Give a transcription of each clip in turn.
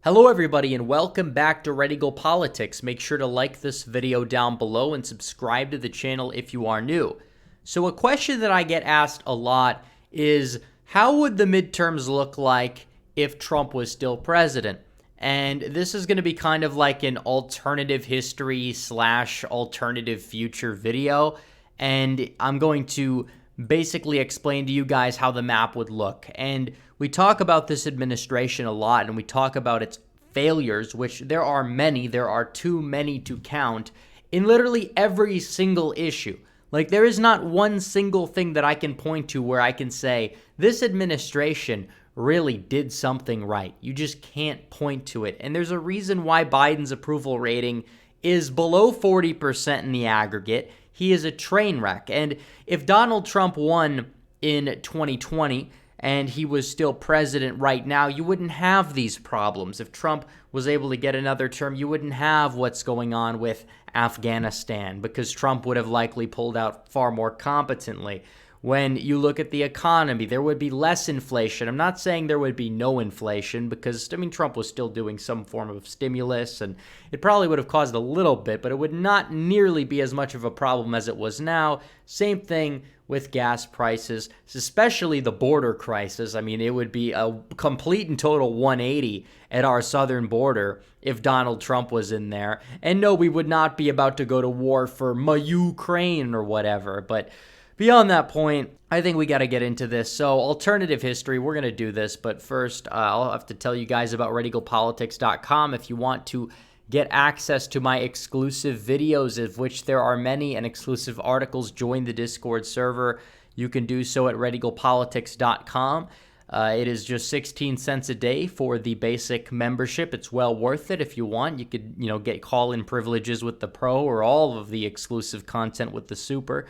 Hello everybody and welcome back to Red Eagle Politics. Make sure to like this video down below and subscribe to the channel if you are new. So a question that I get asked a lot is, how would the midterms look like if Trump was still president? And this is going to be kind of like an alternative history / alternative future video. And I'm going to basically explain to you guys how the map would look. And we talk about this administration a lot, and we talk about its failures, which there are many. There are too many to count in literally every single issue. Like, there is not one single thing that I can point to where I can say, this administration really did something right. You just can't point to it. And there's a reason why Biden's approval rating is below 40% in the aggregate. He is a train wreck. And if Donald Trump won in 2020 and he was still president right now, you wouldn't have these problems. If Trump was able to get another term, you wouldn't have what's going on with Afghanistan, because Trump would have likely pulled out far more competently. When you look at the economy, there would be less inflation. I'm not saying there would be no inflation, because, Trump was still doing some form of stimulus, and it probably would have caused a little bit, but it would not nearly be as much of a problem as it was now. Same thing with gas prices, especially the border crisis. It would be a complete and total 180 at our southern border if Donald Trump was in there. And no, we would not be about to go to war for Ukraine or whatever, but beyond that point, I think we got to get into this. So, alternative history, we're going to do this. But first, I'll have to tell you guys about redeaglepatriots.com if you want to get access to my exclusive videos, of which there are many, and exclusive articles. Join the Discord server. You can do so at redeaglepatriots.com. It is just 16 cents a day for the basic membership. It's well worth it if you want. You could, get call-in privileges with the Pro, or all of the exclusive content with the Super.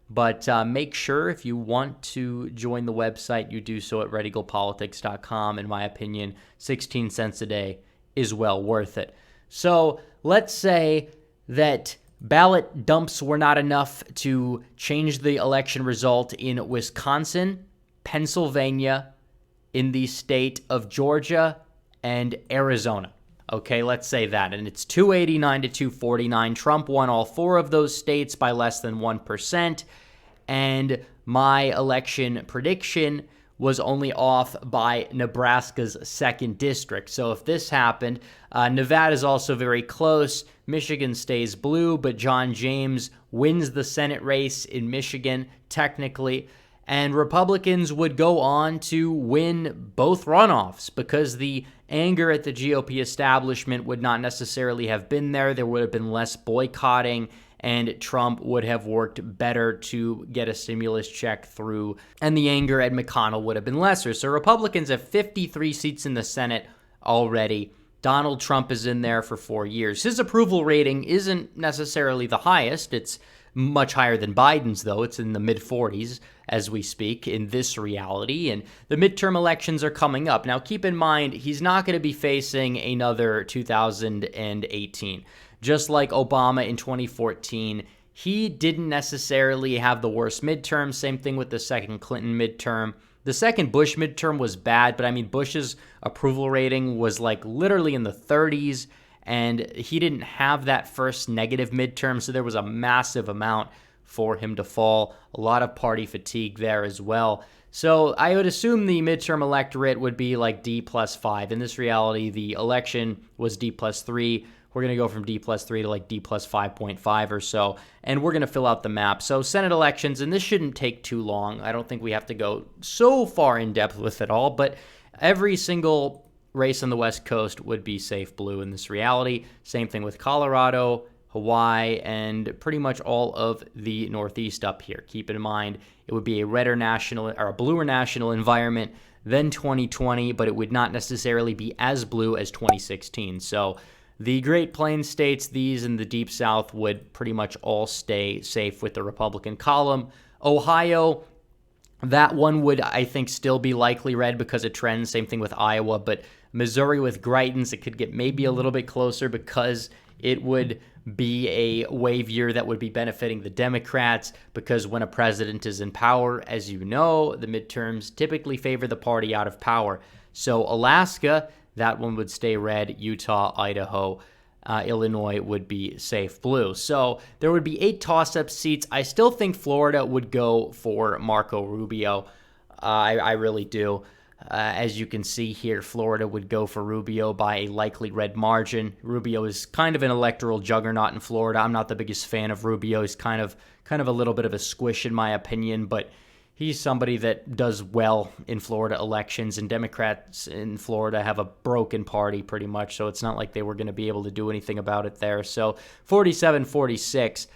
But make sure, if you want to join the website, you do so at redeaglepatriots.com. In my opinion, 16 cents a day is well worth it. So let's say that ballot dumps were not enough to change the election result in Wisconsin, Pennsylvania, in the state of Georgia, and Arizona. Okay, let's say that. And it's 289 to 249. Trump won all four of those states by less than 1%. And my election prediction was only off by Nebraska's 2nd district. So if this happened, Nevada is also very close. Michigan stays blue, but John James wins the Senate race in Michigan, technically. And Republicans would go on to win both runoffs, because the anger at the GOP establishment would not necessarily have been there. There would have been less boycotting, and Trump would have worked better to get a stimulus check through, and the anger at McConnell would have been lesser. So Republicans have 53 seats in the Senate already. Donald Trump is in there for 4 years. His approval rating isn't necessarily the highest. It's much higher than Biden's, though. It's in the mid-40s as we speak in this reality, and the midterm elections are coming up. Now, keep in mind, he's not going to be facing another 2018. Just like Obama in 2014, he didn't necessarily have the worst midterm. Same thing with the second Clinton midterm. The second Bush midterm was bad, but Bush's approval rating was like literally in the 30s, and he didn't have that first negative midterm, so there was a massive amount for him to fall. A lot of party fatigue there as well. So I would assume the midterm electorate would be like D+5. In this reality, the election was D+3. We're going to go from D+3 to like D+5.5 or so, and we're going to fill out the map. So Senate elections, and this shouldn't take too long. I don't think we have to go so far in depth with it all, but every single race on the West Coast would be safe blue in this reality. Same thing with Colorado, Hawaii, and pretty much all of the Northeast up here. Keep in mind, it would be a redder national or a bluer national environment than 2020, but it would not necessarily be as blue as 2016. So the Great Plains states, these in the Deep South, would pretty much all stay safe with the Republican column. Ohio, that one would, I think, still be likely red because of trends. Same thing with Iowa. But Missouri with Greitens, it could get maybe a little bit closer because it would be a wave year that would be benefiting the Democrats, because when a president is in power, as you know, the midterms typically favor the party out of power. So Alaska, that one would stay red. Utah, Idaho, Illinois would be safe blue. So there would be 8 toss-up seats. I still think Florida would go for Marco Rubio. I really do. As you can see here, Florida would go for Rubio by a likely red margin. Rubio is kind of an electoral juggernaut in Florida. I'm not the biggest fan of Rubio. He's kind of a little bit of a squish in my opinion, but he's somebody that does well in Florida elections, and Democrats in Florida have a broken party pretty much, so it's not like they were going to be able to do anything about it there. So 47-46.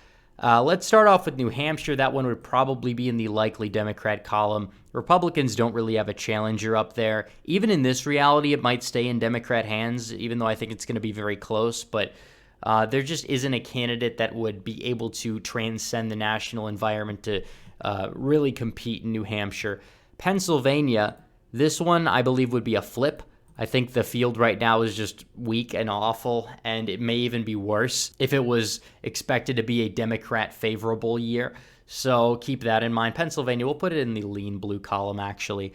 Let's start off with New Hampshire. That one would probably be in the likely Democrat column. Republicans don't really have a challenger up there. Even in this reality, it might stay in Democrat hands, even though I think it's going to be very close. But there just isn't a candidate that would be able to transcend the national environment to really compete in New Hampshire. Pennsylvania, this one I believe would be a flip. I think the field right now is just weak and awful, and it may even be worse if it was expected to be a Democrat favorable year. So keep that in mind. Pennsylvania, we'll put it in the lean blue column, actually.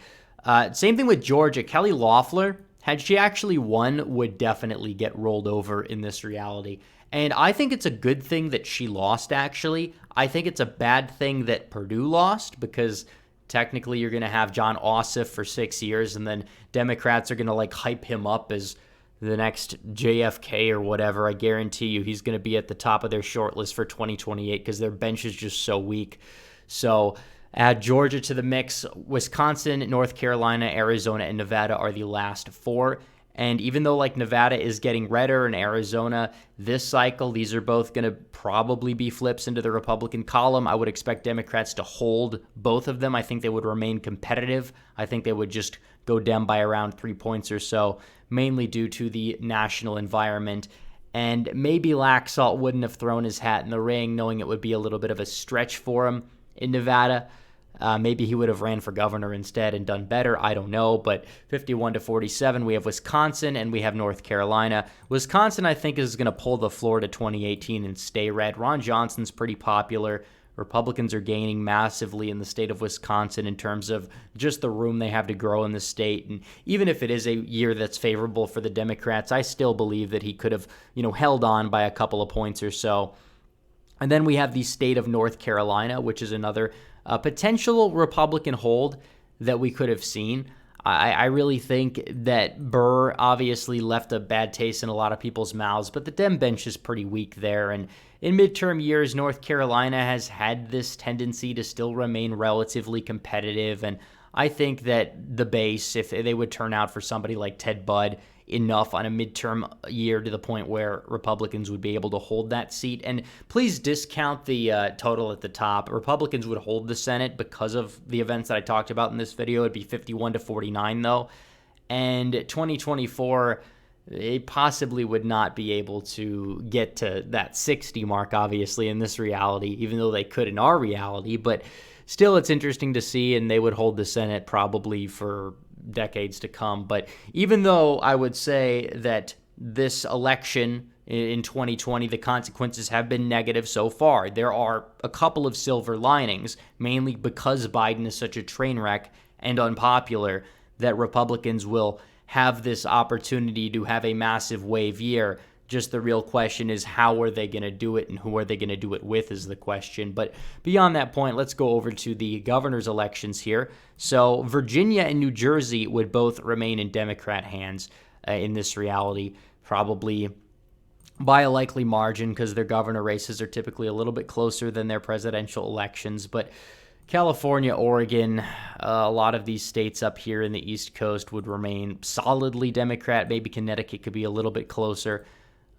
Same thing with Georgia. Kelly Loeffler, had she actually won, would definitely get rolled over in this reality. And I think it's a good thing that she lost, actually. I think it's a bad thing that Purdue lost, because technically you're going to have John Ossoff for 6 years, and then Democrats are going to hype him up as the next JFK or whatever. I guarantee you he's going to be at the top of their shortlist for 2028 because their bench is just so weak. So add Georgia to the mix. Wisconsin, North Carolina, Arizona, and Nevada are the last 4. And even though Nevada is getting redder and Arizona this cycle, these are both going to probably be flips into the Republican column. I would expect Democrats to hold both of them. I think they would remain competitive. I think they would just go Dem by around 3 points or so, mainly due to the national environment. And maybe Laxalt wouldn't have thrown his hat in the ring, knowing it would be a little bit of a stretch for him in Nevada. Maybe he would have ran for governor instead and done better. I don't know. But 51-47, we have Wisconsin and we have North Carolina. Wisconsin, I think, is going to pull the Florida 2018 and stay red. Ron Johnson's pretty popular. Republicans are gaining massively in the state of Wisconsin in terms of just the room they have to grow in the state. And even if it is a year that's favorable for the Democrats, I still believe that he could have, held on by a couple of points or so. And then we have the state of North Carolina, which is another potential Republican hold that we could have seen. I really think that Burr obviously left a bad taste in a lot of people's mouths, but the Dem bench is pretty weak there. And in midterm years, North Carolina has had this tendency to still remain relatively competitive. And I think that the base, if they would turn out for somebody like Ted Budd enough on a midterm year to the point where Republicans would be able to hold that seat. And please discount the total at the top. Republicans would hold the Senate because of the events that I talked about in this video. It'd be 51-49 though. And 2024, they possibly would not be able to get to that 60 mark, obviously, in this reality, even though they could in our reality. But still, it's interesting to see, and they would hold the Senate probably for decades to come. But even though I would say that this election in 2020, the consequences have been negative so far, there are a couple of silver linings, mainly because Biden is such a train wreck and unpopular, that Republicans will have this opportunity to have a massive wave year. Just the real question is, how are they going to do it, and who are they going to do it with is the question. But beyond that point, let's go over to the governor's elections here. So Virginia and New Jersey would both remain in Democrat hands in this reality, probably by a likely margin, because their governor races are typically a little bit closer than their presidential elections. But California, Oregon, a lot of these states up here in the East Coast would remain solidly Democrat. Maybe Connecticut could be a little bit closer.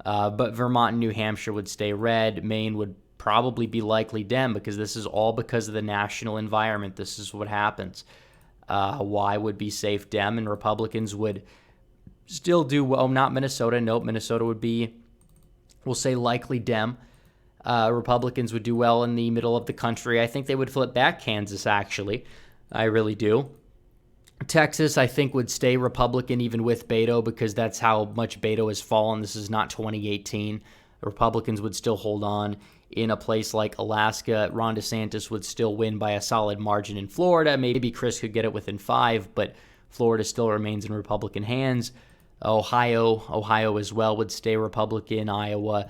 But Vermont and New Hampshire would stay red. Maine would probably be likely Dem, because this is all because of the national environment. This is what happens. Hawaii would be safe Dem, and Republicans would still do well. Not Minnesota. Nope, Minnesota would be, we'll say, likely Dem. Republicans would do well in the middle of the country. I think they would flip back Kansas, actually. I really do. Texas, I think, would stay Republican even with Beto, because that's how much Beto has fallen. This is not 2018. Republicans would still hold on. In a place like Alaska, Ron DeSantis would still win by a solid margin. In Florida, maybe Chris could get it within 5, but Florida still remains in Republican hands. Ohio as well would stay Republican. Iowa,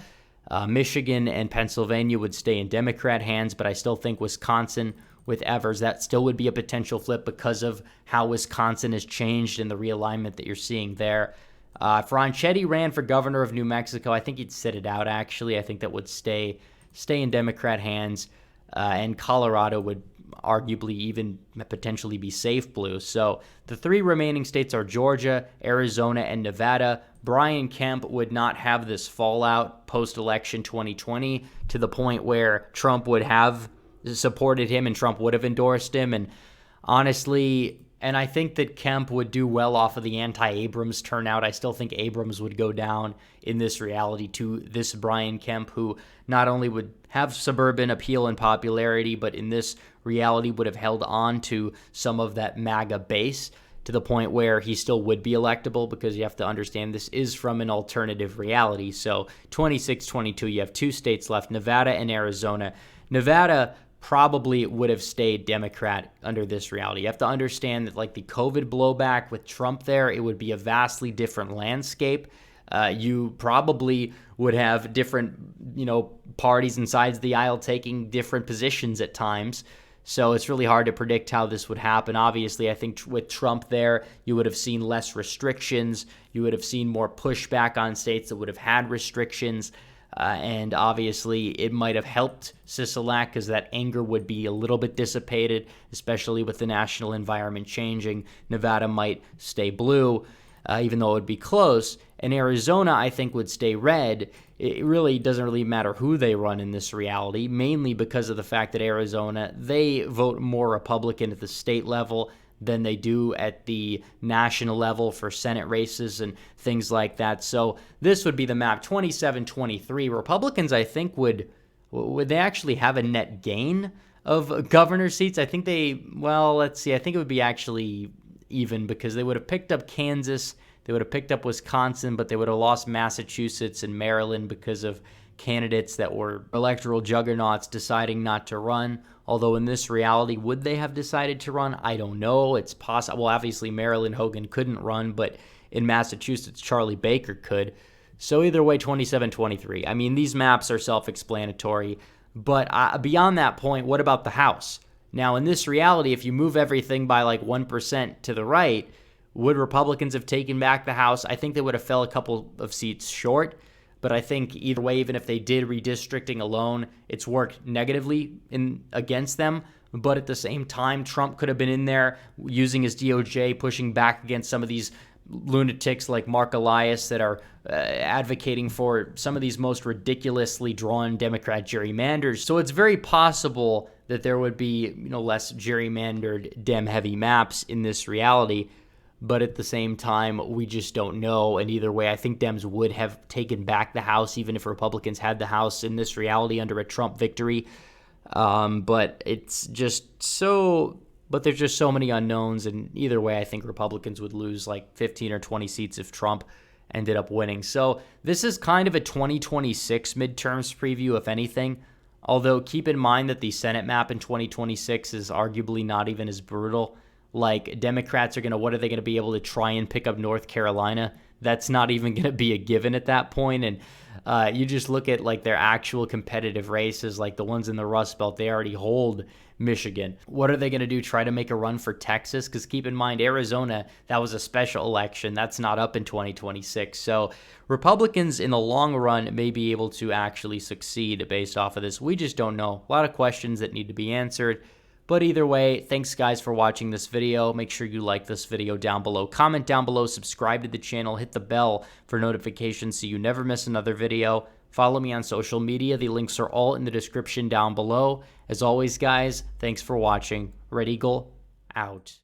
Michigan, and Pennsylvania would stay in Democrat hands, but I still think Wisconsin with Evers, that still would be a potential flip because of how Wisconsin has changed and the realignment that you're seeing there. If Ronchetti ran for governor of New Mexico, I think he'd sit it out, actually. I think that would stay in Democrat hands, and Colorado would arguably even potentially be safe blue. So the three remaining states are Georgia, Arizona, and Nevada. Brian Kemp would not have this fallout post-election 2020 to the point where Trump would have supported him and Trump would have endorsed him. And honestly, and I think that Kemp would do well off of the anti-Abrams turnout. I still think Abrams would go down in this reality to this Brian Kemp, who not only would have suburban appeal and popularity, but in this reality would have held on to some of that MAGA base to the point where he still would be electable, because you have to understand this is from an alternative reality. So 26, 22, you have two states left, Nevada and Arizona. Nevada probably would have stayed Democrat under this reality. You have to understand that, like, the COVID blowback with Trump there, it would be a vastly different landscape. You probably would have different, parties and sides of the aisle taking different positions at times. So it's really hard to predict how this would happen. Obviously, I think with Trump there, you would have seen less restrictions. You would have seen more pushback on states that would have had restrictions. And obviously, it might have helped Sisolak because that anger would be a little bit dissipated, especially with the national environment changing. Nevada might stay blue, even though it would be close. And Arizona, I think, would stay red. It really doesn't really matter who they run in this reality, mainly because of the fact that Arizona, they vote more Republican at the state level than they do at the national level for Senate races and things like that. So this would be the map. 27-23. Republicans, I think, would they actually have a net gain of governor seats? I think let's see. I think it would be actually even, because they would have picked up Kansas, they would have picked up Wisconsin, but they would have lost Massachusetts and Maryland because of candidates that were electoral juggernauts deciding not to run. Although in this reality, would they have decided to run? I don't know. It's possible. Well, obviously, Marilyn Hogan couldn't run, but in Massachusetts, Charlie Baker could. So either way, 27-23. I mean, these maps are self-explanatory. But beyond that point, what about the House? Now, in this reality, if you move everything by like 1% to the right, would Republicans have taken back the House? I think they would have fell a couple of seats short. But I think either way, even if they did redistricting alone, it's worked negatively against them. But at the same time, Trump could have been in there using his DOJ, pushing back against some of these lunatics like Mark Elias that are advocating for some of these most ridiculously drawn Democrat gerrymanders. So it's very possible that there would be less gerrymandered Dem-heavy maps in this reality. But at the same time, we just don't know. And either way, I think Dems would have taken back the House, even if Republicans had the House in this reality under a Trump victory. But it's just so... But there's just so many unknowns. And either way, I think Republicans would lose like 15 or 20 seats if Trump ended up winning. So this is kind of a 2026 midterms preview, if anything. Although keep in mind that the Senate map in 2026 is arguably not even as brutal. Like, Democrats are what are they going to be able to try and pick up North Carolina? That's not even going to be a given at that point. And you just look at like their actual competitive races, like the ones in the Rust Belt, they already hold Michigan. What are they going to do? Try to make a run for Texas? Because keep in mind, Arizona, that was a special election. That's not up in 2026. So Republicans in the long run may be able to actually succeed based off of this. We just don't know. A lot of questions that need to be answered. But either way, thanks guys for watching this video. Make sure you like this video down below. Comment down below, subscribe to the channel, hit the bell for notifications so you never miss another video. Follow me on social media. The links are all in the description down below. As always, guys, thanks for watching. Red Eagle, out.